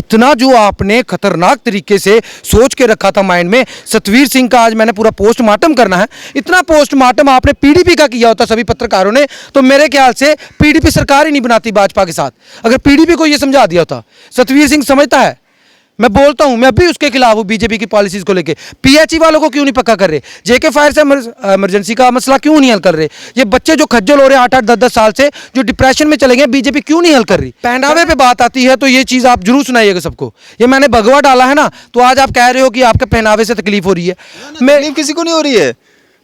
इतना जो आपने खतरनाक तरीके से सोच के रखा था माइंड में, सतवीर सिंह का आज मैंने पूरा पोस्टमार्टम करना है, इतना पोस्टमार्टम आपने पीडीपी का किया होता सभी पत्रकारों ने, तो मेरे ख्याल से पीडीपी सरकार ही नहीं बनाती भाजपा के साथ। अगर पीडीपी को यह समझा दिया होता। सतवीर सिंह समझता है, मैं बोलता हूं, मैं भी उसके खिलाफ हूं बीजेपी की पॉलिसीज को लेके। पीएचई वालों को क्यों नहीं पक्का कर रहे? जेके फायर से इमरजेंसी का मसला क्यों नहीं हल कर रहे? ये बच्चे जो खज्जल हो रहे हैं 8-8 10-10 साल से, जो डिप्रेशन में चले गए, बीजेपी क्यों नहीं हल कर रही? पहनावे पे बात आती है तो ये चीज आप जरूर सुनाइएगा सबको। ये मैंने भगवा डाला है ना, तो आज आप कह रहे हो कि आपके पहनावे से तकलीफ हो रही है। तकलीफ किसी को नहीं हो रही है,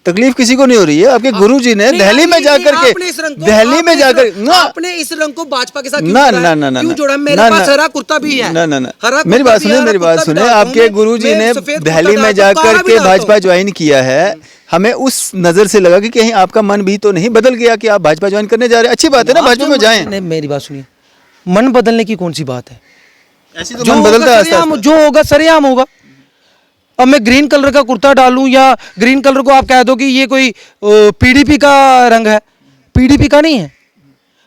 तकलीफ किसी को नहीं हो रही है। आपके गुरुजी ने दिल्ली में जाकर के, दिल्ली में जाकर आपने इस रंग को भाजपा के साथ ना ना ना ना क्यों जोड़ा? मेरे पास हरा कुर्ता भी है। ना ना ना, मेरी बात सुने, मेरी बात सुने। आपके गुरुजी ने दिल्ली में जाकर के भाजपा ज्वाइन किया है। हमें उस नजर से लगा कि कहीं आपका मन भी तो नहीं बदल गया कि आप भाजपा ज्वाइन करने जा रहे हैं। अच्छी बात है ना, भाजपा में जाएं। मेरी बात सुनिए, मन बदलने की कौन सी बात है? ऐसी तो मन बदलता है, जो होगा सरेआम होगा। अब मैं ग्रीन कलर का कुर्ता डालूं या ग्रीन कलर को आप कह दो कि ये कोई पीडीपी का रंग है, पीडीपी का नहीं है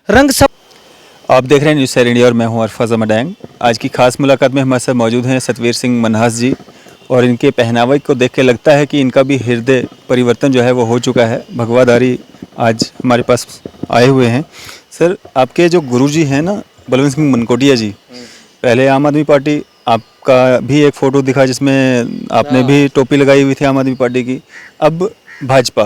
रंग। सब आप देख रहे हैं न्यूज़ 7 इंडिया और मैं हूं अरफाज अमडैंग। आज की खास मुलाकात में हमारे साथ मौजूद हैं सतवीर सिंह मनहास जी, और इनके पहनावे को देख के लगता है कि इनका भी हृदय परिवर्तन जो है वो हो चुका है। भगवाधारी आज हमारे पास आए हुए हैं। सर, आपके जो गुरुजी हैं ना, बलवंत सिंह मनकोटिया जी, पहले आम आदमी पार्टी, आपका भी एक फ़ोटो दिखा जिसमें आपने भी टोपी लगाई हुई थी आम आदमी पार्टी की, अब भाजपा,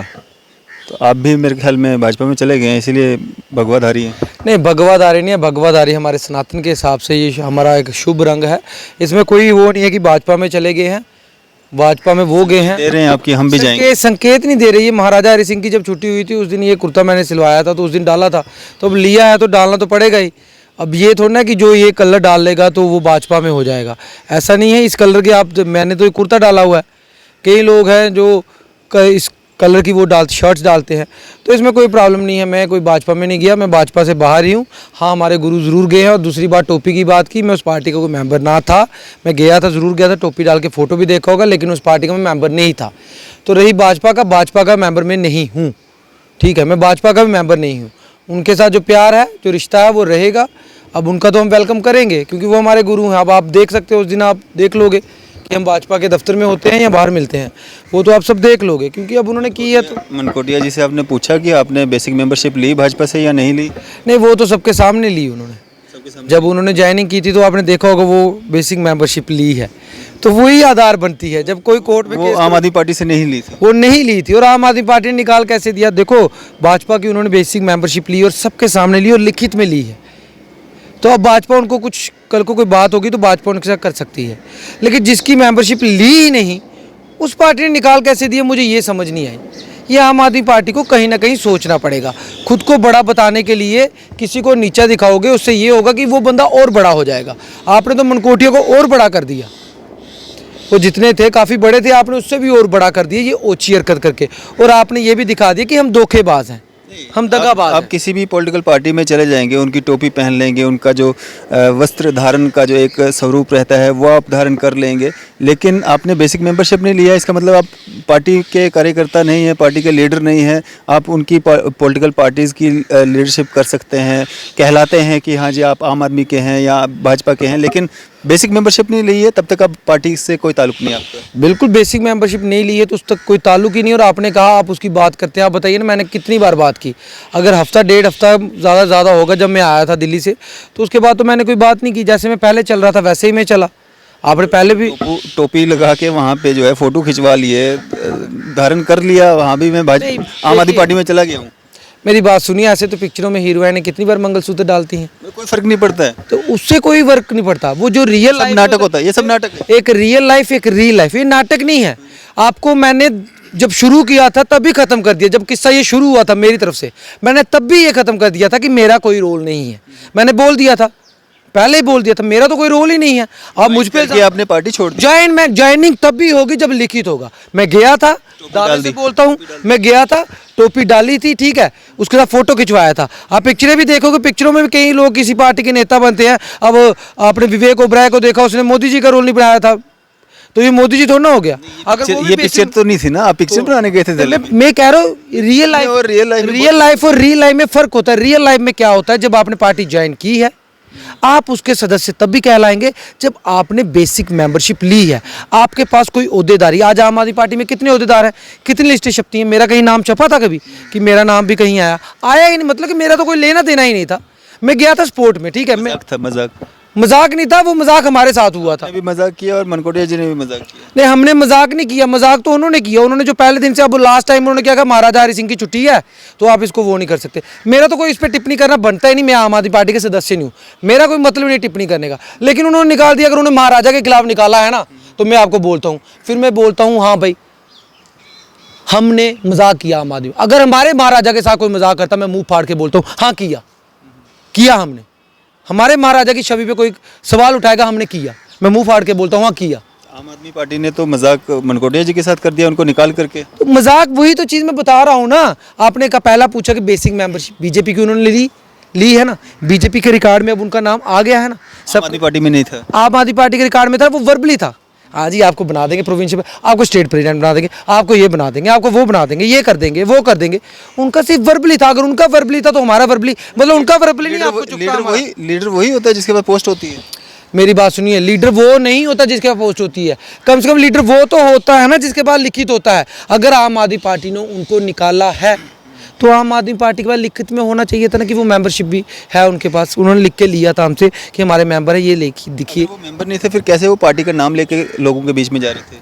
तो आप भी मेरे ख्याल में भाजपा में चले गए हैं, इसीलिए भगवाधारी हैं। नहीं, भगवाधारी नहीं है। भगवाधारी हमारे सनातन के हिसाब से ये हमारा एक शुभ रंग है। इसमें कोई वो नहीं है कि भाजपा में चले गए हैं, भाजपा में वो गए हैं। दे रहे हैं आपकी, हम भी जाएंगे। संकेत नहीं दे रही है। महाराजा हरि सिंह की जब छुट्टी हुई थी उस दिन ये कुर्ता मैंने सिलवाया था, तो उस दिन डाला था, तो अब लिया है तो डालना तो पड़ेगा ही। अब ये थोड़ा ना कि जो ये कलर डाल लेगा तो वो भाजपा में हो जाएगा, ऐसा नहीं है। इस कलर के आप, मैंने तो ये कुर्ता डाला हुआ है, कई लोग हैं जो इस कलर की वो शर्ट्स डालते हैं, तो इसमें कोई प्रॉब्लम नहीं है। मैं कोई भाजपा में नहीं गया, मैं भाजपा से बाहर ही हूँ। हाँ, हमारे गुरु ज़रूर गए हैं। और दूसरी बात, टोपी की बात की, मैं उस पार्टी का कोई मेंबर ना था। मैं गया था, ज़रूर गया था, टोपी डाल के फ़ोटो भी देखा होगा, लेकिन उस पार्टी का मैं मेंबर नहीं था। तो रही भाजपा का मेंबर मैं नहीं हूँ, ठीक है, मैं भाजपा का भी मेंबर नहीं हूँ। उनके साथ जो प्यार है, जो रिश्ता है, वो रहेगा। अब उनका तो हम वेलकम करेंगे क्योंकि वो हमारे गुरु हैं। अब आप देख सकते हो, उस दिन आप देख लोगे कि हम भाजपा के दफ्तर में होते हैं या बाहर मिलते हैं, वो तो आप सब देख लोगे क्योंकि अब उन्होंने की है। तो मनकोटिया जी से आपने पूछा कि आपने बेसिक मेंबरशिप ली भाजपा से या नहीं ली? नहीं, वो तो सबके सामने ली उन्होंने। जब उन्होंने ज्वाइनिंग की थी तो आपने देखा होगा वो बेसिक मेंबरशिप ली है, तो वही आधार बनती है। जब कोई कोर्ट में, वो आम आदमी पार्टी से नहीं ली थी, वो नहीं ली थी, और आम आदमी पार्टी ने निकाल कैसे दिया? देखो, भाजपा की उन्होंने बेसिक मेंबरशिप ली और सबके सामने ली और लिखित में ली है। तो अब भाजपा उनको कुछ, कल को कोई बात होगी तो भाजपा उनके साथ कर सकती है, लेकिन जिसकी मेंबरशिप ली ही नहीं, उस पार्टी ने निकाल कैसे दिया? मुझे ये समझ नहीं आई। ये आम आदमी पार्टी को कहीं ना कहीं सोचना पड़ेगा। खुद को बड़ा बताने के लिए किसी को नीचा दिखाओगे, उससे ये होगा कि वो बंदा और बड़ा हो जाएगा। आपने तो मनकोटिया को और बड़ा कर दिया, वो जितने थे काफ़ी बड़े थे, आपने उससे भी और बड़ा कर दिया ये ओछी हरकत करके। और आपने ये भी दिखा दिया कि हम धोखेबाज हैं, हम दगाबाज। आप किसी भी पॉलिटिकल पार्टी में चले जाएंगे, उनकी टोपी पहन लेंगे, उनका जो वस्त्र धारण का जो एक स्वरूप रहता है वो आप धारण कर लेंगे, लेकिन आपने बेसिक मेंबरशिप नहीं लिया, इसका मतलब आप पार्टी के कार्यकर्ता नहीं है, पार्टी के लीडर नहीं है। आप उनकी पॉलिटिकल पार्टीज़ की लीडरशिप कर सकते हैं, कहलाते हैं कि हाँ जी आप आम आदमी के हैं या भाजपा के हैं, लेकिन बेसिक मेंबरशिप नहीं ली है तब तक आप पार्टी से कोई ताल्लुक नहीं आपका। बिल्कुल, बेसिक मेंबरशिप नहीं ली है तो उस तक कोई ताल्लुक ही नहीं। और आपने कहा आप उसकी बात करते हैं, आप बताइए ना, मैंने कितनी बार बात की? अगर हफ्ता डेढ़ हफ्ता ज़्यादा होगा, जब मैं आया था दिल्ली से, तो उसके बाद तो मैंने कोई बात नहीं की। जैसे मैं पहले चल रहा था वैसे ही मैं चला। आपने पहले भी टोपी लगा के वहाँ पे जो है फोटो खिंचवा लिए, धारण कर लिया, वहाँ भी मैं भाजपा आम आदमी पार्टी में चला गया हूँ। मेरी बात सुनिए, ऐसे तो पिक्चरों में हीरोइनें कितनी बार मंगलसूत्र डालती हैं, कोई फर्क नहीं पड़ता है, तो उससे कोई फर्क नहीं पड़ता। वो जो रियल लाइफ नाटक होता है, ये सब नाटक है। एक रियल लाइफ, एक रियल लाइफ, ये नाटक नहीं है। आपको मैंने जब शुरू किया था तभी खत्म कर दिया। जब किस्सा ये शुरू हुआ था मेरी तरफ से, मैंने तब भी ये खत्म कर दिया था कि मेरा कोई रोल नहीं है। मैंने बोल दिया था, पहले ही बोल दिया था, मेरा तो कोई रोल ही नहीं है। अब मुझ पे आपने पार्टी छोड़ दी। ज्वाइनिंग तब भी होगी जब लिखित होगा। मैं गया था, दावे से बोलता हूँ, मैं गया था, टोपी डाली थी, ठीक है, उसके साथ फोटो खिंचवाया था। आप पिक्चरें भी देखोगे, पिक्चरों में भी कई लोग किसी पार्टी के नेता बनते हैं। अब आपने विवेक ओबराय को देखा, उसने मोदी जी का रोल नहीं बनाया था, तो ये मोदी जी थोड़ा ना हो गया। अगर ये पिक्चर तो नहीं थी ना, आप पिक्चर बनाने गए थे। मैं कह रहा हूँ रियल लाइफ और रियल लाइफ में फर्क होता है। रियल लाइफ में क्या होता है, जब आपने पार्टी ज्वाइन की है, आप उसके सदस्य तब भी कहलाएंगे जब आपने बेसिक मेंबरशिप ली है, आपके पास कोई ओहदेदारी। आज आम आदमी पार्टी में कितने ओहदेदार हैं, कितनी लिस्टें छपती हैं? मेरा कहीं नाम छपा था कभी कि मेरा नाम भी कहीं आया ही नहीं? मतलब कि मेरा तो कोई लेना देना ही नहीं था। मैं गया था स्पोर्ट में, ठीक है, मैं मजाक था, मजाक। मजाक नहीं था, वो मजाक हमारे साथ हुआ था। भी मजाक किया और मनकोटिया जी ने भी मजाक किया। नहीं, हमने मजाक नहीं किया, मजाक तो उन्होंने किया। उन्होंने जो पहले दिन से, अब लास्ट टाइम उन्होंने क्या कहा, महाराजा हरि सिंह की छुट्टी है तो आप इसको वो नहीं कर सकते। मेरा तो कोई इस पर टिप्पणी करना बनता ही नहीं, मैं आम आदमी पार्टी के सदस्य नहीं हूँ, मेरा कोई मतलब नहीं टिप्पणी करने का। लेकिन उन्होंने निकाल दिया, अगर उन्होंने महाराजा के खिलाफ निकाला है ना, तो मैं आपको बोलता हूँ, फिर मैं बोलता हूँ हाँ भाई हमने मजाक किया आम आदमी। अगर हमारे महाराजा के साथ कोई मजाक करता, मैं मुंह फाड़ के बोलता हूँ हाँ किया हमने। हमारे महाराजा की छवि पे कोई सवाल उठाएगा, हमने किया, मैं मुंह फाड़ के बोलता हूँ हाँ किया। आम आदमी पार्टी ने तो मजाक मनकोटिया जी के साथ कर दिया, उनको निकाल करके। तो मजाक, वही तो चीज़ मैं बता रहा हूँ ना। आपने का पहला पूछा कि बेसिक मेंबरशिप बीजेपी की उन्होंने ली है ना, बीजेपी के रिकॉर्ड में अब उनका नाम आ गया है ना। आम आदमी पार्टी में नहीं था, आम आदमी पार्टी के रिकॉर्ड में था, वो वर्बली था। हाँ जी, आपको बना देंगे प्रोविंशियल, आपको स्टेट प्रेसिडेंट बना देंगे, आपको ये बना देंगे, आपको वो बना देंगे, ये कर देंगे, वो कर देंगे। उनका सिर्फ वर्बली था। अगर उनका वर्बली था तो हमारा वर्बली, मतलब उनका वर्बली नहीं, आपको लीडर वही होता है जिसके पास पोस्ट होती है। मेरी बात सुनिए, लीडर वो नहीं होता जिसके पास पोस्ट होती है, कम से कम लीडर वो तो होता है ना जिसके पास लिखित होता है। अगर आम आदमी पार्टी ने उनको निकाला है तो आम आदमी पार्टी के पास लिखित में होना चाहिए था ना कि वो मेंबरशिप भी है उनके पास। उन्होंने लिख के लिया था हमसे कि हमारे मेंबर है, ये लिखिए दिखिए। वो मेंबर नहीं थे, फिर कैसे वो पार्टी का नाम लेके लोगों के बीच में जा रहे थे?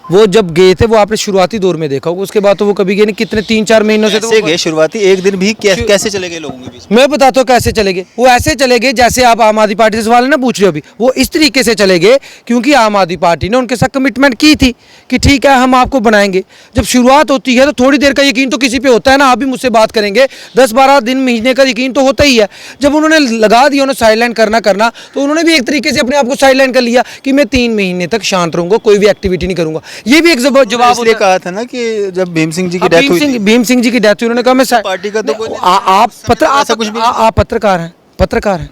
वो जब गए थे, वो आपने शुरुआती दौर में देखा होगा, उसके बाद तो वो कभी गए नहीं। कितने 3-4 महीनों से तो कैसे गए? शुरुआती एक दिन भी कैसे चले गए लोगों के बीच में? मैं बताता हूँ कैसे चले गए। वो ऐसे चले गए जैसे आप आम आदमी पार्टी से सवाल ना पूछ रहे हो अभी, वो इस तरीके से चले गए क्योंकि आम आदमी पार्टी ने उनके साथ कमिटमेंट की थी कि ठीक है हम आपको बनाएंगे। जब शुरुआत होती है तो थोड़ी देर का यकीन तो किसी पे होता है ना। आप भी मुझसे बात करेंगे, 10-12 दिन महीने का यकीन तो होता ही है। जब उन्होंने लगा दिया, उन्होंने साइडलाइन करना तो उन्होंने भी एक तरीके से अपने आप को साइडलाइन कर लिया कि मैं 3 महीने तक शांत रहूंगा, कोई भी एक्टिविटी नहीं करूंगा। ये भी एक जवाब इसलिए कहा था ना कि जब भीम सिंह जी की डेथ हुई थी, भीम सिंह जी की डेथ हुई, उन्होंने कहा मैं पार्टी का तो कोई आप पत्रकार हैं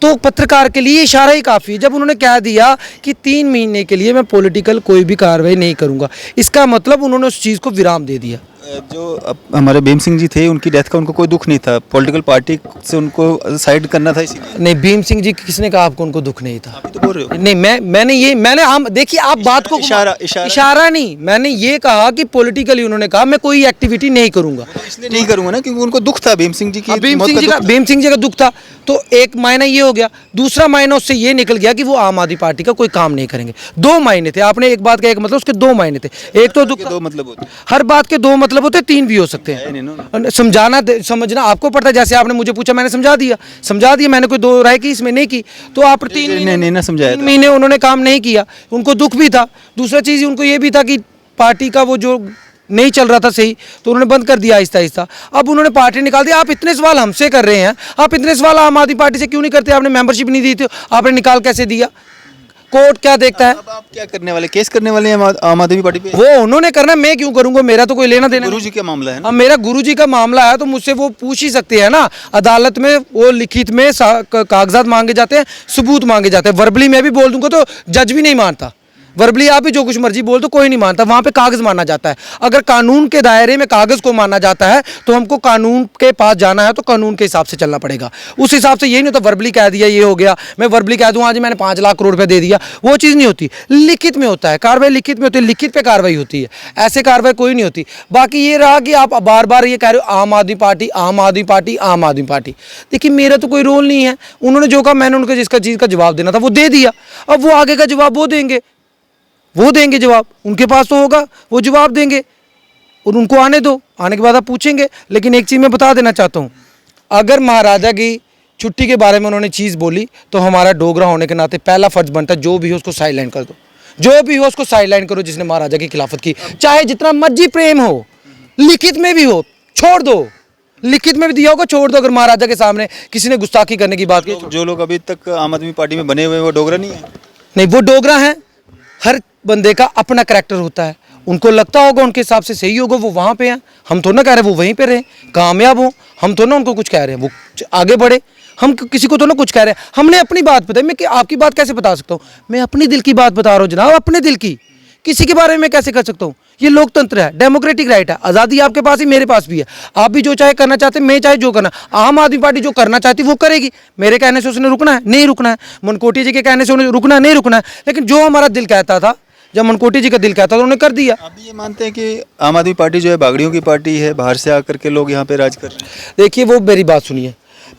तो पत्रकार के लिए इशारा ही काफ़ी है। जब उन्होंने कह दिया कि 3 महीने के लिए मैं पॉलिटिकल कोई भी कार्रवाई नहीं करूंगा, इसका मतलब उन्होंने उस चीज़ को विराम दे दिया। जो हमारे भीम सिंह जी थे, उनकी डेथ का उनको कोई दुख नहीं था, पॉलिटिकल पार्टी से उनको साइड करना था इसीलिए। नहीं, भीम सिंह जी किसने कहा आपको उनको दुख नहीं था? आप तो बोल रहे हो। नहीं, मैंने हम देखिए, आप बात को इशारा नहीं, मैंने ये कहा कि पॉलिटिकली उन्होंने कहा मैं कोई एक्टिविटी नहीं करूंगा। इसलिए नहीं करूंगा ना क्योंकि उनको दुख था भीम सिंह जी की। भीम सिंह जी का दुख था, तो एक मायना ये हो गया। दूसरा मायना उससे ये निकल गया कि वो आम आदमी पार्टी का कोई काम नहीं करेंगे। 2 मायने थे। आपने एक बात का एक मतलब, उसके 2 मायने थे। एक तो दुख, 2 मतलब होते, हर बात के 2 मतलब होते, 3 भी हो सकते हैं। समझना आपको पड़ता है। जैसे आपने मुझे पूछा, मैंने समझा दिया, मैंने कोई 2 राय की इसमें नहीं की। तो आप 3 महीने उन्होंने काम नहीं किया, उनको दुख भी था। दूसरा चीज़ उनको ये भी था कि पार्टी का वो जो नहीं चल रहा था सही, तो उन्होंने बंद कर दिया आहिस्ता आहिस्ता। अब उन्होंने पार्टी निकाल दी। आप इतने सवाल हमसे कर रहे हैं, आप इतने सवाल आम आदमी पार्टी से क्यों नहीं करते? आपने मेंबरशिप नहीं दी थी, आपने निकाल कैसे दिया? कोर्ट क्या देखता है? अब आप क्या करने वाले, केस करने वाले हैं आम आदमी पार्टी पे? वो उन्होंने करना, मैं क्यों करूंगा? मेरा तो कोई लेना देना। गुरुजी का मामला है ना। अब मेरा गुरुजी का मामला है तो मुझसे वो पूछ ही सकते हैं ना। अदालत में वो लिखित में कागजात मांगे जाते हैं, सबूत मांगे जाते हैं। वर्बली मैं भी बोल दूंगा तो जज भी नहीं मानता। वर्बली आप भी जो कुछ मर्जी बोल दो, कोई नहीं मानता। वहाँ पे कागज़ माना जाता है। अगर कानून के दायरे में कागज़ को माना जाता है तो हमको कानून के पास जाना है, तो कानून के हिसाब से चलना पड़ेगा। उस हिसाब से ये नहीं होता वर्बली कह दिया ये हो गया, मैं वर्बली कह दूँ आज मैंने 5 लाख करोड़ रुपये दे दिया, वो चीज़ नहीं होती। लिखित में होता है, कार्रवाई लिखित में होती है, लिखित पे कार्रवाई होती है। ऐसे कार्रवाई कोई नहीं होती। बाकी ये रहा कि आप बार बार ये कह रहे हो आम आदमी पार्टी, आम आदमी पार्टी, आम आदमी पार्टी। देखिए, मेरा तो कोई रोल नहीं है। उन्होंने जो कहा, मैंने उनको जिसका चीज़ का जवाब देना था वो दे दिया। अब वो आगे का जवाब वो देंगे जवाब, उनके पास तो होगा, वो जवाब देंगे और उनको आने दो। आने के बाद आप पूछेंगे। लेकिन एक चीज़ मैं बता देना चाहता हूँ, अगर महाराजा की छुट्टी के बारे में उन्होंने चीज़ बोली तो हमारा डोगरा होने के नाते पहला फर्ज बनता है, जो भी हो उसको साइडलाइन कर दो, जो भी हो उसको साइडलाइन करो जिसने महाराजा की खिलाफत की। चाहे जितना मर्जी प्रेम हो, लिखित में भी हो, छोड़ दो। लिखित में भी दिया होगा, छोड़ दो। अगर महाराजा के सामने किसी ने गुस्ताखी करने की बात की, जो लोग अभी तक आम आदमी पार्टी में बने हुए हैं वो डोगरा नहीं है। नहीं, वो डोगरा हैं। हर बंदे का अपना करैक्टर होता है। उनको लगता होगा उनके हिसाब से सही होगा, वो वहाँ पे हैं। हम तो ना कह रहे वो वहीं पे रहे, कामयाब हो। हम तो ना उनको कुछ कह रहे हैं वो आगे बढ़े। हम किसी को तो ना कुछ कह रहे हैं। हमने अपनी बात बताई। मैं आपकी बात कैसे बता सकता हूँ? मैं अपनी दिल की बात बता रहा हूँ जनाब, अपने दिल की, किसी के बारे में कैसे कर सकता हूँ? ये लोकतंत्र है, डेमोक्रेटिक राइट है, आज़ादी आपके पास ही मेरे पास भी है। आप भी जो चाहे करना चाहते हैं, मैं चाहे जो करना। आम आदमी पार्टी जो करना चाहती है वो करेगी, मेरे कहने से उसने रुकना है नहीं रुकना है, मनकोटिया जी के कहने से उन्हें रुकना है नहीं रुकना है। लेकिन जो हमारा दिल कहता था, जब मनकोटिया जी का दिल कहता था उन्होंने कर दिया। आप भी ये मानते हैं कि आम आदमी पार्टी जो है बागड़ियों की पार्टी है, बाहर से आकर के लोग यहाँ पे राज कर रहे हैं? देखिए, वो मेरी बात सुनिए।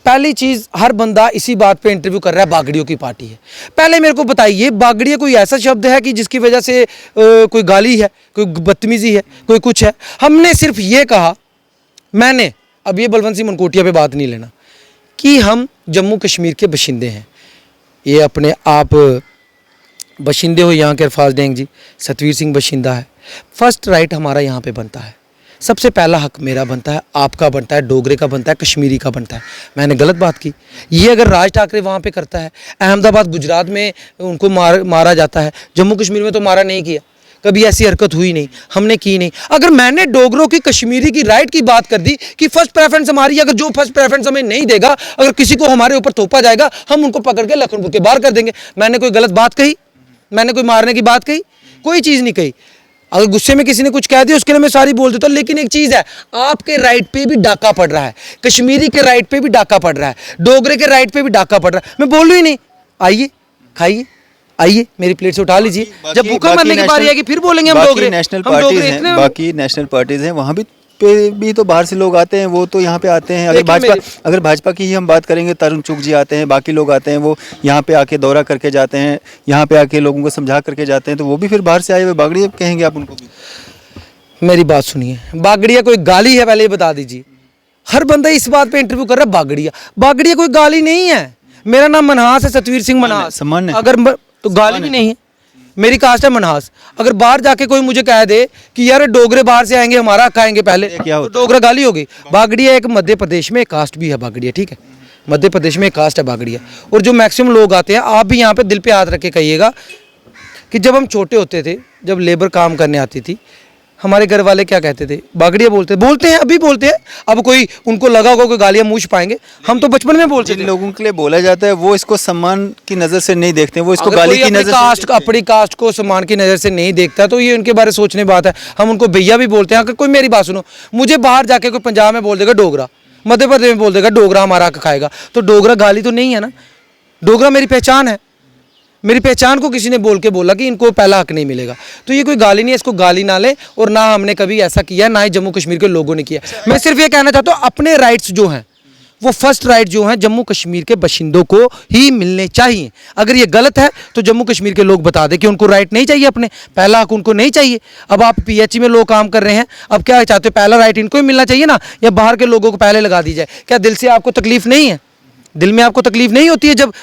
पहली चीज़, हर बंदा इसी बात पे इंटरव्यू कर रहा है बागड़ियों की पार्टी है। पहले मेरे को बताइए, बागड़िया कोई ऐसा शब्द है कि जिसकी वजह से कोई गाली है, कोई बदतमीजी है, कोई कुछ है? हमने सिर्फ ये कहा, मैंने, अब ये बलवंत सिंह मनकोटिया पे बात नहीं लेना, कि हम जम्मू कश्मीर के बशिंदे हैं। ये अपने आप बशिंदे हो यहाँ के अरफाज डेंग जी, सतवीर सिंह बशिंदा है। फर्स्ट राइट हमारा यहाँ पे बनता है, सबसे पहला हक मेरा बनता है, आपका बनता है, डोगरे का बनता है, कश्मीरी का बनता है। मैंने गलत बात की? ये अगर राज ठाकरे वहाँ पे करता है, अहमदाबाद गुजरात में उनको मारा जाता है, जम्मू कश्मीर में तो मारा नहीं किया, कभी ऐसी हरकत हुई नहीं, हमने की नहीं। अगर मैंने डोगरों की, कश्मीरी की राइट की बात कर दी कि फर्स्ट प्रेफरेंस हमारी, अगर जो फर्स्ट प्रेफरेंस हमें नहीं देगा, अगर किसी को हमारे ऊपर थोपा जाएगा, हम उनको पकड़ के लखनपुर के बाहर कर देंगे। मैंने कोई गलत बात कही? मैंने कोई मारने की बात कही? कोई चीज़ नहीं कही। अगर गुस्से में किसी ने कुछ कह दिया उसके लिए मैं सारी बोल देता हूँ। लेकिन एक चीज़ है, आपके राइट पे भी डाका पड़ रहा है, कश्मीरी के राइट पे भी डाका पड़ रहा है, डोगरे के राइट पे भी डाका पड़ रहा है। मैं बोलूँ ही नहीं, आइए खाइए, आइए मेरी प्लेट से उठा लीजिए। जब भूखा मरने की बारी आएगी फिर बोलेंगे हम डोगरे। नेशनल पार्टीज हैं, बाकी नेशनल पार्टीज हैं, वहाँ पे भी तो बाहर से लोग आते हैं, वो तो यहाँ पे आते हैं। अगर भाजपा की ही हम बात करेंगे, तरुण चुग जी आते हैं, बाकी लोग आते हैं, वो यहाँ पे आके दौरा करके जाते हैं, यहाँ पे आके लोगों को समझा करके जाते हैं, तो वो भी फिर बाहर से आए हुए बागड़िया कहेंगे आप उनको भी? मेरी बात सुनिए, बागड़िया कोई गाली है पहले ये बता दीजिए। हर बंदा इस बात पे इंटरव्यू कर रहा है बागड़िया। बागड़िया कोई गाली नहीं है, मेरा नाम मनहास है, सतवीर सिंह मनहास। सम्मान है। अगर तो गाली भी नहीं है, मेरी कास्ट है मनहास। अगर बाहर जाके कोई मुझे कह दे कि यार डोगरे बाहर से आएंगे, हमारा हक खाएंगे पहले, तो डोगरा गाली होगी। बागड़िया एक मध्य प्रदेश में एक कास्ट भी है बागड़िया, ठीक है, मध्य प्रदेश में एक कास्ट है बागड़िया। और जो मैक्सिमम लोग आते हैं, आप भी यहाँ पे दिल पे हाथ रख के कहिएगा कि जब हम छोटे होते थे, जब लेबर काम करने आती थी, हमारे घर वाले क्या कहते थे? बागड़िया बोलते हैं, अभी बोलते हैं। अब कोई उनको लगा होगा कोई गालियाँ मुँह पाएंगे, हम तो बचपन में बोलते थे। जिन लोगों के लिए बोला जाता है वो इसको सम्मान की नज़र से नहीं देखते, वो इसको अगर गाली कोई की नज़र से अपनी कास्ट को सम्मान की नज़र से नहीं देखता तो ये उनके बारे सोचने बात है। हम उनको भैया भी बोलते हैं। अगर कोई, मेरी बात सुनो, मुझे बाहर जाके कोई पंजाब में बोल देगा डोगरा, मध्य प्रदेश में बोल देगा डोगरा हमारा हक खाएगा, तो डोगरा गाली तो नहीं है ना। डोगरा मेरी पहचान है, मेरी पहचान को किसी ने बोल के बोला कि इनको पहला हक नहीं मिलेगा, तो ये कोई गाली नहीं है, इसको गाली ना ले। और ना हमने कभी ऐसा किया, ना ही जम्मू कश्मीर के लोगों ने किया। मैं सिर्फ ये कहना चाहता हूँ, अपने राइट्स जो हैं, वो फर्स्ट राइट जो हैं जम्मू कश्मीर के बशिंदों को ही मिलने चाहिए। अगर ये गलत है तो जम्मू कश्मीर के लोग बता दें कि उनको राइट नहीं चाहिए, अपने पहला हक उनको नहीं चाहिए। अब आप पीएचई में लोग काम कर रहे हैं, अब क्या चाहते हो? पहला राइट इनको ही मिलना चाहिए ना, या बाहर के लोगों को पहले लगा दी जाए? क्या दिल से आपको तकलीफ नहीं है? दिल में आपको तकलीफ नहीं होती है जब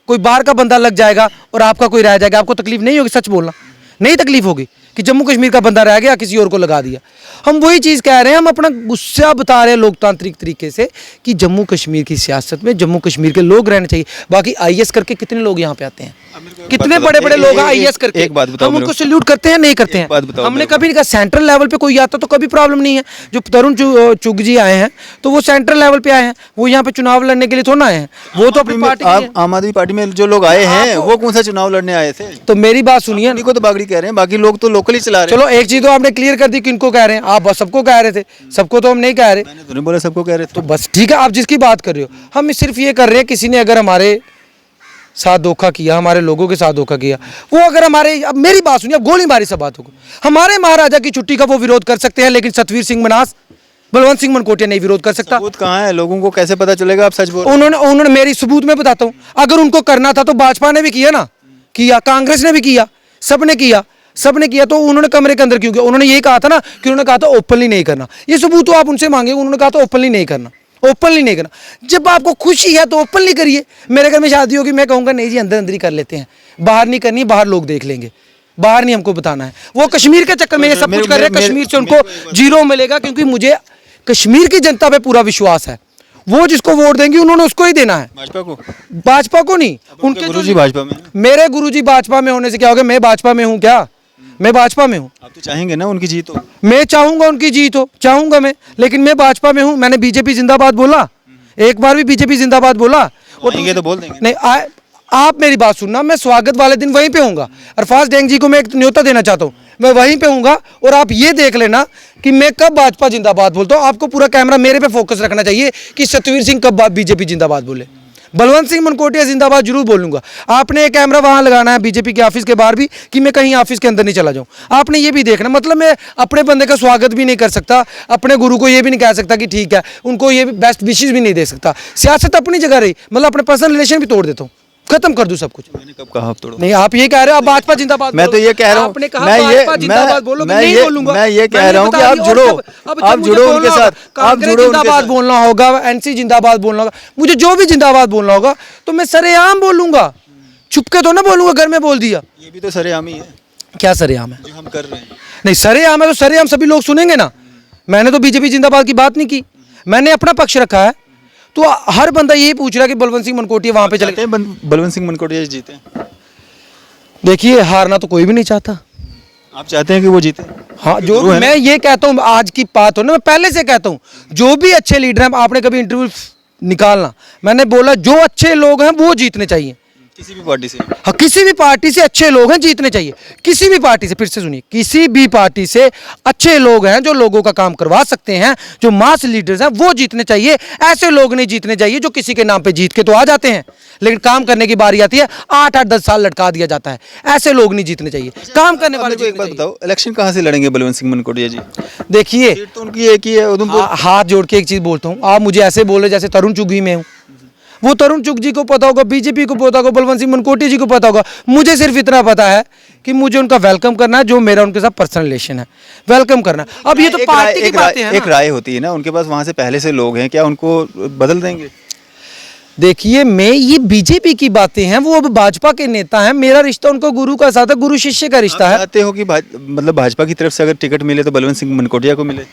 कोई बाहर का बंदा लग जाएगा और आपका कोई रह जाएगा? आपको तकलीफ नहीं होगी? सच बोलना, नहीं तकलीफ होगी कि जम्मू कश्मीर का बंदा रह गया, किसी और को लगा दिया। हम वही चीज़ कह रहे हैं, हम अपना गुस्सा बता रहे हैं लोकतांत्रिक तरीके से कि जम्मू कश्मीर की सियासत में जम्मू कश्मीर के लोग रहने चाहिए। बाकी आईएएस करके कितने लोग यहाँ पे आते हैं, कितने बड़े बड़े लोग आईएएस करके, एक बात बताओ, हम उनको सैल्यूट करते हैं नहीं करते हैं? हमने कभी नहीं कहा। सेंट्रल लेवल पे कोई आता तो कभी प्रॉब्लम नहीं है। जो तरुण चुग जी आए हैं तो वो सेंट्रल लेवल पे आए हैं, वो यहाँ पे चुनाव लड़ने के लिए थोड़ा आए हैं, वो तो अपनी पार्टी। आम आदमी पार्टी में जो लोग आए हैं वो कौन सा चुनाव लड़ने आए थे? तो मेरी बात सुनिए, उनको तो बागड़ी कह रहे हैं, बाकी लोग तो लोकली चला रहे हैं। चलो एक चीज तो आपने क्लियर कर दी, किनको कह रहे हैं आप? बस सबको कह रहे थे, सबको तो हम नहीं कह रहे। मैंने तो नहीं बोला सबको कह रहे थे। तो बस ठीक है, आप जिसकी बात कर रहे हो, हम सिर्फ ये कर रहे हैं, किसी ने अगर हमारे साथ धोखा किया, हमारे लोगों के साथ धोखा किया, वो अगर हमारे, अब मेरी बात सुनिए, अब गोलीबारी से बात होगी, हमारे महाराजा की छुट्टी का वो विरोध कर सकते हैं, लेकिन सतवीर सिंह मनहास, बलवंत सिंह मनकोटिया नहीं विरोध कर सकता। सबूत कहाँ है? लोगों को कैसे पता चलेगा आप सच बोल? उन्होंने मेरी सबूत में बताता हूँ, अगर उनको करना था तो भाजपा ने भी किया ना, किया, कांग्रेस ने भी किया, सबने किया, तो उन्होंने कमरे के अंदर क्यों किया? उन्होंने ये कहा था ना कि उन्होंने कहा था ओपनली नहीं करना। ये सबूत तो आप उनसे मांगे, उन्होंने कहा था ओपनली नहीं करना, ओपनली नहीं करना। जब आपको खुशी है तो ओपनली करिए। मेरे घर में शादी होगी, मैं कहूँगा नहीं जी अंदर अंदर ही कर लेते हैं, बाहर नहीं करनी, बाहर लोग देख लेंगे, बाहर नहीं हमको बताना है। वो कश्मीर के चक्कर में ये सब कुछ कर रहे हैं, कश्मीर से उनको जीरो मिलेगा, क्योंकि मुझे कश्मीर की जनता पे पूरा विश्वास है। वो जिसको वोट देंगी उन्होंने उसको ही देना है, भाजपा को नहीं। उनके गुरुजी भाजपा में, मेरे गुरुजी भाजपा में होने से क्या होगा? मैं भाजपा में हूँ क्या? मैं भाजपा में हूँ। आप तो चाहेंगे ना उनकी जीत हो? मैं चाहूंगा उनकी जीत हो, चाहूंगा मैं, लेकिन मैं भाजपा में हूँ। मैंने बीजेपी जिंदाबाद बोला, एक बार भी बीजेपी जिंदाबाद बोला? और तो बोल देंगे नहीं। आप मेरी बात सुनना, मैं स्वागत वाले दिन वहीं पे हूँगा। अरफाज डेंग जी को मैं एक न्योता देना चाहता हूँ, मैं वहीं पे हूँगा। और आप ये देख लेना कि मैं कब भाजपा जिंदाबाद बोलता हूँ। आपको पूरा कैमरा मेरे पे फोकस रखना चाहिए कि सतवीर सिंह कब बीजेपी जिंदाबाद बोले। बलवंत सिंह मनकोटिया जिंदाबाद जरूर बोलूंगा। आपने एक कैमरा वहां लगाना है बीजेपी के ऑफिस के बाहर भी कि मैं कहीं ऑफिस के अंदर नहीं चला जाऊं। आपने ये भी देखना, मतलब मैं अपने बंदे का स्वागत भी नहीं कर सकता, अपने गुरु को ये भी नहीं कह सकता कि ठीक है, उनको ये बेस्ट विशेष भी नहीं दे सकता। सियासत अपनी जगह रही, मतलब अपने पर्सनल रिलेशन भी तोड़ देता हूँ, खत्म कर दूं सब कुछ। मैंने कब कहा आप तोड़ो? नहीं, आप ये कह रहे हो आप भाजपा जिंदाबाद मैं तो ये कह रहा हूँ, आपने कहा मैं भाजपा जिंदाबाद बोलो, नहीं बोलूंगा। मैं ये कह मैंने रहा हूँ कि बता आप दिया। जुड़ो, अब आप मुझे जुड़ो बोलना उनके होगा, साथ, आप कांग्रेस जुड़ो उनके जिंदाबाद साथ। बोलना होगा, एनसी जिंदाबाद बोलना होगा, मुझे जो भी जिंदाबाद बोलना होगा तो मैं सरेआम बोलूंगा, छुपके तो ना बोलूंगा घर में बोल दिया। ये भी तो सरेआम ही है क्या सरेआम है? जो हम कर रहे हैं। नहीं, सरेआम है तो सरेआम सभी लोग सुनेंगे ना। मैंने तो बीजेपी जिंदाबाद की बात नहीं की, मैंने अपना पक्ष रखा है। तो हर बंदा यही पूछ रहा है कि बलवंत सिंह मनकोटिया वहां पे चले। चाहते हैं बलवंत सिंह मनकोटिया जी जीते? देखिए, हारना तो कोई भी नहीं चाहता। आप चाहते हैं कि वो जीते? हाँ, जो मैं ये कहता हूँ, आज की बात हो ना, मैं पहले से कहता हूँ, जो भी अच्छे लीडर हैं, आपने कभी इंटरव्यू निकालना, मैंने बोला जो अच्छे लोग हैं वो जीतने चाहिए, किसी भी पार्टी से। हाँ, किसी भी पार्टी से अच्छे लोग हैं जीतने चाहिए, किसी भी पार्टी से। फिर से सुनिए, किसी भी पार्टी से अच्छे लोग हैं जो लोगों का काम करवा सकते हैं, जो मास लीडर्स हैं वो जीतने चाहिए। ऐसे लोग नहीं जीतने चाहिए जो किसी के नाम पे जीत के तो आ जाते हैं, लेकिन काम करने की बारी आती है 8-8-10 साल लटका दिया जाता है। ऐसे लोग नहीं जीतने चाहिए, काम करने वाले एक जीतने बात चाहिए। बताओ, इलेक्शन कहाँ से लड़ेंगे बलवंत सिंह मनकोटिया जी? देखिए, सीट तो उनकी एक ही है, उधमपुर। हाथ जोड़ के एक चीज बोलता हूँ, आप मुझे ऐसे बोले जैसे तरुण चुग ही में हूँ। वो तरुण चुग जी को पता होगा, बीजेपी को पता होगा, बलवंत सिंह मनकोटिया जी को पता होगा। मुझे सिर्फ इतना पता है कि मुझे उनका वेलकम करना है, जो मेरा उनके साथ पर्सनल रिलेशन है, वेलकम करना। अब ये तो पार्टी की बातें हैं एक ना। राय होती है ना, उनके पास वहां से पहले से लोग हैं, क्या उनको बदल देंगे? देखिए, मैं ये बीजेपी की बातें हैं, वो अब भाजपा के नेता हैं। मेरा रिश्ता उनको गुरु का साथ है, गुरु शिष्य का रिश्ता आप है। चाहते हो कि मतलब भाजपा की तरफ से अगर टिकट मिले तो बलवंत सिंह मनकोटिया को मिले?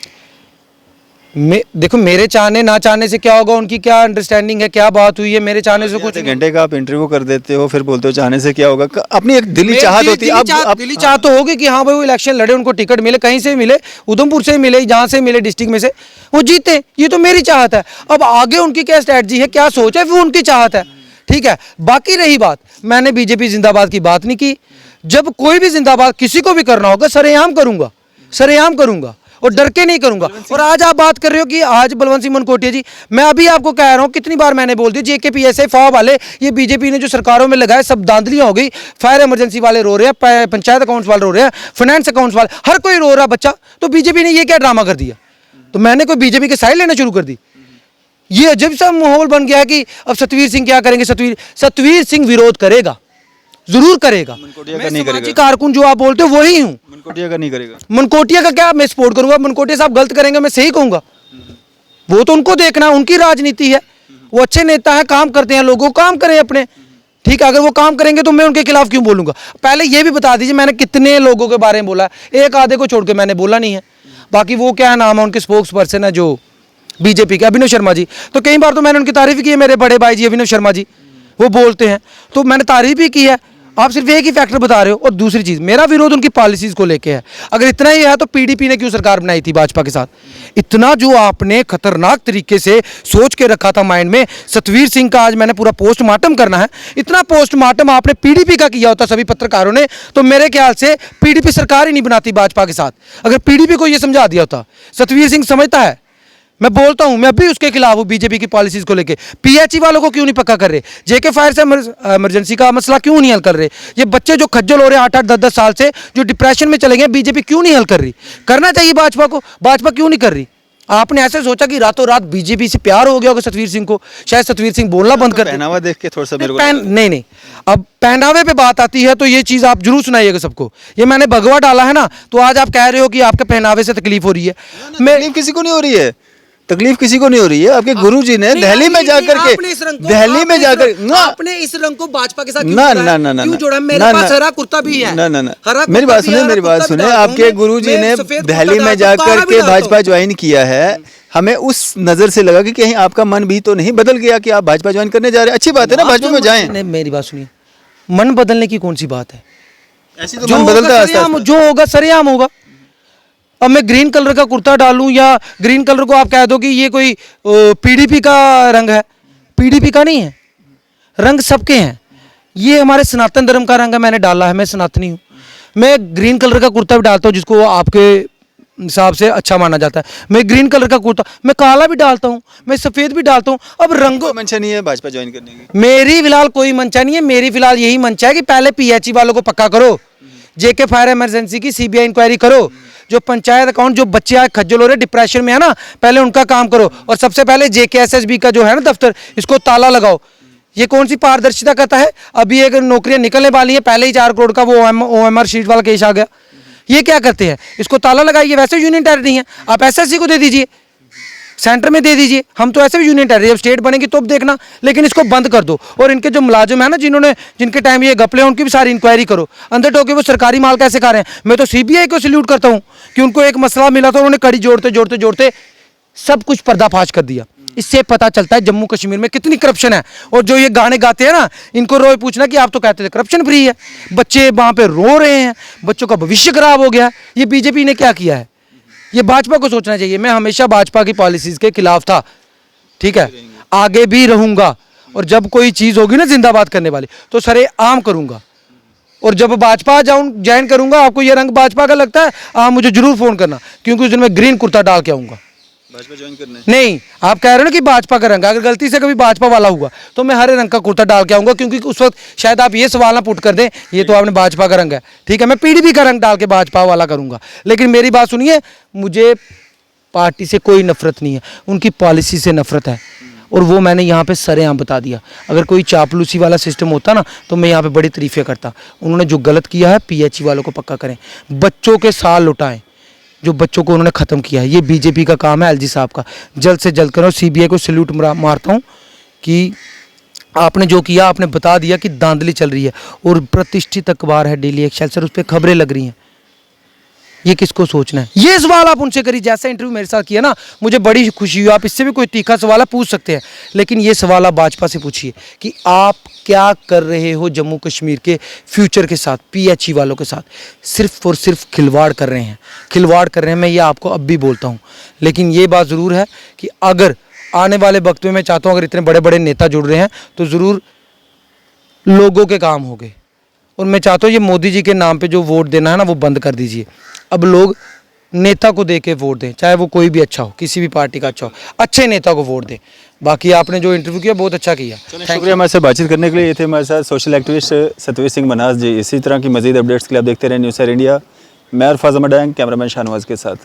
देखो, मेरे चाहने ना चाहने से क्या होगा, उनकी क्या अंडरस्टैंडिंग है, क्या बात हुई है, मेरे चाहने से कुछ आधे घंटे का आप इंटरव्यू कर देते हो, फिर बोलते हो चाहने से क्या होगा। अपनी एक दिली मेरी चाहत होती है। दिली चाहत तो होगी कि हाँ भाई, वो इलेक्शन लड़े, उनको टिकट मिले, कहीं से मिले, उधमपुर से मिले, जहाँ से मिले, डिस्ट्रिक्ट में से, वो जीते। ये तो मेरी चाहत है। अब आगे उनकी क्या स्ट्रैटेजी है, क्या सोच है, वो उनकी चाहत है, ठीक है। बाकी रही बात, मैंने बीजेपी जिंदाबाद की बात नहीं की। जब कोई भी जिंदाबाद किसी को भी करना होगा, सरेआम करूंगा, सरेआम करूंगा और डर के नहीं करूंगा। और आज आप बात कर रहे हो कि आज बलवंत सिंह मनकोटिया जी, मैं अभी आपको कह रहा हूं, कितनी बार मैंने बोल दिया, जेकेपीएसए फॉ वाले, ये बीजेपी ने जो सरकारों में लगाए, सब धांधलियां हो गई। फायर इमरजेंसी वाले रो रहे हैं, पंचायत अकाउंट्स वाले रो रहे हैं, फाइनेंस अकाउंट्स वाले, हर कोई रो रहा बच्चा। तो बीजेपी ने ये क्या ड्रामा कर दिया? तो मैंने कोई बीजेपी के साइड लेना शुरू कर दी? ये अजब सा माहौल बन गया है कि अब सतवीर सिंह क्या करेंगे। सतवीर सिंह विरोध करेगा, जरूर करेगा। मनकोटिया का मैं नहीं सामाजिक करेगा। कारकुन जो आप बोलते हो वही हूँ। मनकोटिया का नहीं करेगा। मनकोटिया का क्या मैं सपोर्ट करूंगा? मनकोटिया साहब गलत करेंगे, मैं सही कहूंगा। वो तो उनको देखना, उनकी राजनीति है, वो अच्छे नेता है, काम करते हैं, लोगों काम करें अपने, ठीक है। अगर वो काम करेंगे तो मैं उनके खिलाफ क्यों बोलूंगा? पहले ये भी बता दीजिए, मैंने कितने लोगों के बारे में बोला, एक आधे को छोड़ के मैंने बोला नहीं है। बाकी वो क्या नाम है, उनके स्पोक्स पर्सन है जो बीजेपी के, अभिनव शर्मा जी। तो कई बार तो मैंने उनकी तारीफ की है, मेरे बड़े भाई जी अभिनव शर्मा जी, वो बोलते हैं, तो मैंने तारीफ भी की है। आप सिर्फ एक ही फैक्टर बता रहे हो। और दूसरी चीज़, मेरा विरोध उनकी पॉलिसीज़ को लेके है। अगर इतना ही है तो पीडीपी ने क्यों सरकार बनाई थी भाजपा के साथ? इतना जो आपने खतरनाक तरीके से सोच के रखा था माइंड में, सतवीर सिंह का आज मैंने पूरा पोस्टमार्टम करना है, इतना पोस्टमार्टम आपने पीडीपी का किया होता सभी पत्रकारों ने, तो मेरे ख्याल से पीडीपी सरकार ही नहीं बनाती भाजपा के साथ। अगर पीडीपी को यह समझा दिया होता। सतवीर सिंह समझता है, मैं बोलता हूं, मैं भी उसके खिलाफ हूं बीजेपी की पॉलिसीज को लेके। पीएचई वालों को क्यों नहीं पक्का कर रहे? जेके फायर से इमरजेंसी का मसला क्यों नहीं हल कर रहे? ये बच्चे जो खज्जल हो रहे हैं 8-8, 10-10 साल से, जो डिप्रेशन में चले गए, बीजेपी क्यों नहीं हल कर रही? करना चाहिए भाजपा को, भाजपा क्यों नहीं कर रही? आपने ऐसे सोचा कि रातों रात बीजेपी से प्यार हो गया होगा सतवीर सिंह को, शायद सतवीर सिंह बोलना बंद कर दे। पहनावा देख के थोड़ा सा मेरे को नहीं, अब पहनावे पे बात आती है तो ये चीज़ आप जरूर सुनाइएगा सबको। ये मैंने भगवा डाला है ना, तो आज आप कह रहे हो कि आपके पहनावे से तकलीफ हो रही है। तकलीफ किसी को नहीं हो रही है, तकलीफ किसी को नहीं हो रही है। आपके गुरुजी ने दिल्ली में जाकर के, दिल्ली में जाकर आपने इस रंग को भाजपा के साथ ना ना ना ना क्यों जोड़ा? मेरे पास हरा कुर्ता भी है। ना ना ना, मेरी बात सुने, मेरी बात सुने। आपके गुरुजी ने दिल्ली में जाकर के भाजपा ज्वाइन किया है। हमें उस नजर से लगा कि कहीं आपका मन भी तो नहीं बदल गया कि आप भाजपा ज्वाइन करने जा रहे हैं। अच्छी बात है ना, भाजपा में जाएं। मेरी बात सुनिए, मन बदलने की कौन सी बात है? ऐसी तो मन बदलता है, जो होगा सरेआम होगा। अब मैं ग्रीन कलर का कुर्ता डालूं या ग्रीन कलर को आप कह दो कि ये कोई पीडीपी का रंग है, पीडीपी का नहीं है, रंग सबके हैं। ये हमारे सनातन धर्म का रंग है, मैंने डाला है, मैं सनातनी हूँ। मैं ग्रीन कलर का कुर्ता भी डालता हूँ जिसको आपके हिसाब से अच्छा माना जाता है। मैं ग्रीन कलर का कुर्ता, मैं काला भी डालता हूँ, मैं सफ़ेद भी डालता हूँ। अब रंगों कोई मंशा नहीं है भाजपा ज्वाइन करने की? मेरी फिलहाल कोई मंशा नहीं है। मेरी फिलहाल यही मंशा है कि पहले पीएचई वालों को पक्का करो, जेके फायर इमरजेंसी की सीबीआई इंक्वायरी करो, जो पंचायत अकाउंट जो बच्चे आज खज्जल हो रहे डिप्रेशन में है ना, पहले उनका काम करो। और सबसे पहले जेकेएसएसबी का जो है ना दफ्तर, इसको ताला लगाओ। ये कौन सी पारदर्शिता करता है? अभी एक नौकरियां निकलने वाली हैं, पहले ही 4 करोड़ का वो ओएमआर शीट वाला केस आ गया। ये क्या करते हैं? इसको ताला लगाइए। वैसे यूनियन टेरिटरी है, आप एसएससी को दे दीजिए, सेंटर में दे दीजिए। हम तो ऐसे भी यूनियन टेरिटरी, अब स्टेट बनेगी तो अब देखना, लेकिन इसको बंद कर दो। और इनके जो मुलाजिम है ना, जिनके टाइम ये घपले हैं, उनकी भी सारी इंक्वायरी करो। अंदर टोके वो सरकारी माल कैसे खा रहे हैं। मैं तो सीबीआई को सल्यूट करता हूँ कि उनको एक मसला मिला था, उन्होंने कड़ी जोड़ते सब कुछ पर्दाफाश कर दिया। इससे पता चलता है जम्मू कश्मीर में कितनी करप्शन है। और जो ये गाने गाते हैं ना, इनको रोज पूछना कि आप तो कहते थे करप्शन फ्री है, बच्चे वहाँ पे रो रहे हैं, बच्चों का भविष्य खराब हो गया। ये बीजेपी ने क्या किया है? ये भाजपा को सोचना चाहिए। मैं हमेशा भाजपा की पॉलिसीज के खिलाफ था, ठीक है, आगे भी रहूंगा। और जब कोई चीज़ होगी ना जिंदाबाद करने वाली, तो सरेआम करूंगा। और जब भाजपा ज्वाइन करूंगा, आपको ये रंग भाजपा का लगता है, आप मुझे जरूर फोन करना, क्योंकि उस दिन मैं ग्रीन कुर्ता डाल के आऊंगा। भाजपा ज्वाइन करना है? नहीं, आप कह रहे हो ना कि भाजपा का रंग, अगर गलती से कभी भाजपा वाला हुआ तो मैं हरे रंग का कुर्ता डाल के आऊंगा, क्योंकि उस वक्त शायद आप ये सवाल ना पुट कर दें, ये तो आपने भाजपा का रंग है, ठीक है, मैं पीडीपी का रंग डाल के भाजपा वाला करूंगा। लेकिन मेरी बात सुनिए, मुझे पार्टी से कोई नफरत नहीं है, उनकी पॉलिसी से नफरत है। और वो मैंने यहाँ पे सरेआम बता दिया। अगर कोई चापलूसी वाला सिस्टम होता ना, तो मैं यहाँ पे बड़ी तारीफें करता। उन्होंने जो गलत किया है, पीएचई वालों को पक्का करें, बच्चों के साल लुटाएं, जो बच्चों को उन्होंने ख़त्म किया है। ये बीजेपी का काम है, एलजी साहब का। जल्द से जल्द करो। सीबीआई को सल्यूट मारता हूँ कि आपने जो किया, आपने बता दिया कि धांधली चल रही है। और प्रतिष्ठित अखबार है डेली एक्सेलसियर, उस पर खबरें लग रही हैं। ये किसको सोचना है? ये सवाल आप उनसे करिए। जैसा इंटरव्यू मेरे साथ किया ना, मुझे बड़ी खुशी हुई। आप इससे भी कोई तीखा सवाल पूछ सकते हैं, लेकिन ये सवाल आप भाजपा से पूछिए कि आप क्या कर रहे हो जम्मू कश्मीर के फ्यूचर के साथ, पीएचई वालों के साथ। सिर्फ और सिर्फ खिलवाड़ कर रहे हैं, खिलवाड़ कर रहे हैं। मैं ये आपको अब भी बोलता हूँ। लेकिन ये बात ज़रूर है कि अगर आने वाले वक्त में, मैं चाहता हूँ अगर इतने बड़े बड़े नेता जुड़ रहे हैं, तो ज़रूर लोगों के काम हो गए। और मैं चाहता हूँ ये मोदी जी के नाम पे जो वोट देना है ना, वो बंद कर दीजिए। अब लोग नेता को दे के वोट दें, चाहे वो कोई भी अच्छा हो, किसी भी पार्टी का अच्छा हो, अच्छे नेता को वोट दें। बाकी आपने जो इंटरव्यू किया बहुत अच्छा किया। शुक्रिया हमारे साथ बातचीत करने के लिए। ये थे हमारे साथ सोशल एक्टिविस्ट सतवीर सिंह मन्हास जी। इसी तरह की मजीद अपडेट्स के लिए आप देखते रहें न्यूज़ इंडिया। मैं अरफाज अहमद, कैमरामैन शाहनवाज के साथ।